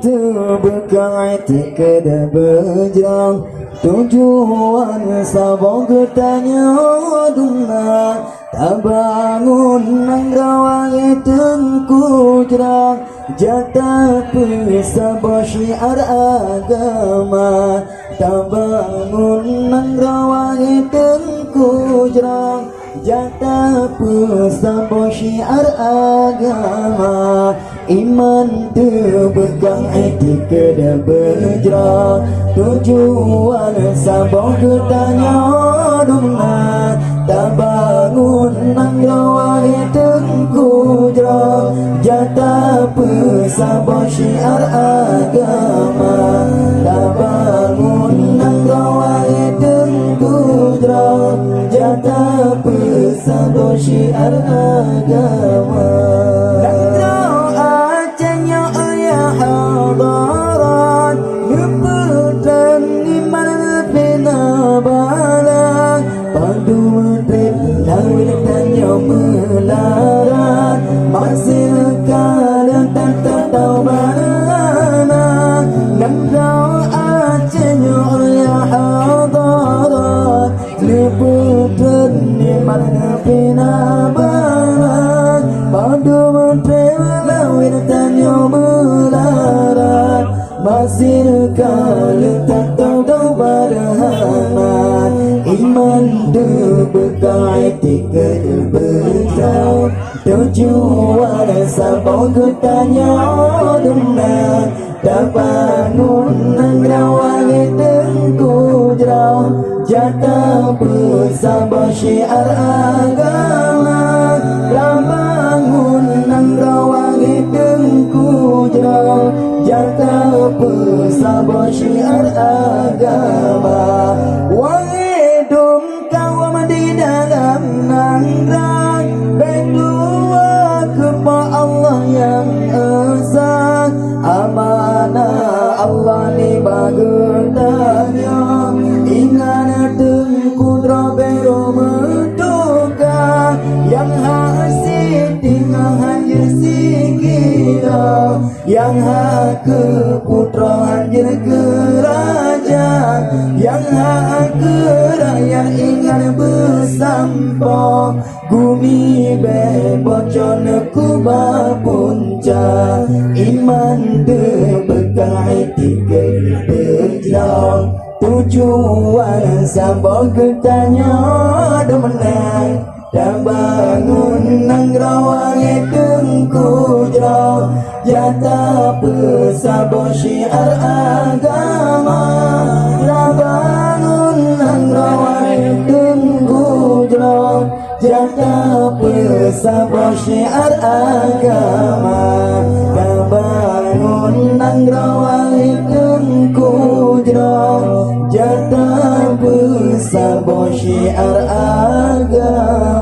terbekai tiada berjang tujuan sabong ketanya dunia tak bangun nang rawang tengku jerang jatah pesabah syiar agama tak bangun nang rawang tengku jerang jatah pesabah syiar agama iman terpegang etika dan berjerah tujuan sabong ketanya dunia tak bangun nang rawang tengku jerah jatah pesabah syiar agama tak bangun nang rawang tengku jerah jatah pesabah syiar agama hadarat lepetan iman bina balang padu menteri tanya melarat masih kadang tak tahu mana namrau acenya ya hadarat lepetan iman bina balang padu menteri tanya melarat masih kala tak tahu barahaman iman berbekai tiga berjauh tujuan sabong ketanya dunia tak bangun nang rawang tengku jerau jatah pesabah syiar agama tak bangun nang rawang tengku jerau jatah pesabah syiar agama wang hidup kau di dalam nangrak berdua kepada Allah yang esa amanah Allah ni bagetanya ingat tengku drabero mentuka yang hasil tinggal hanya sikira yang hak keputraan jadi kerajaan yang hak kerajaan ingat bersampo bumi bebocor kuba punca iman terbekai tiga berjauh tujuan sabong ketanya demenang dan bangun nang rawang tengku jerau jatah pesabah syiar agama dan bangun nang rawang tengku jerau jatah pesabah syiar agama dan bangun nang rawang tengku jerau jatah pesabah syiar agama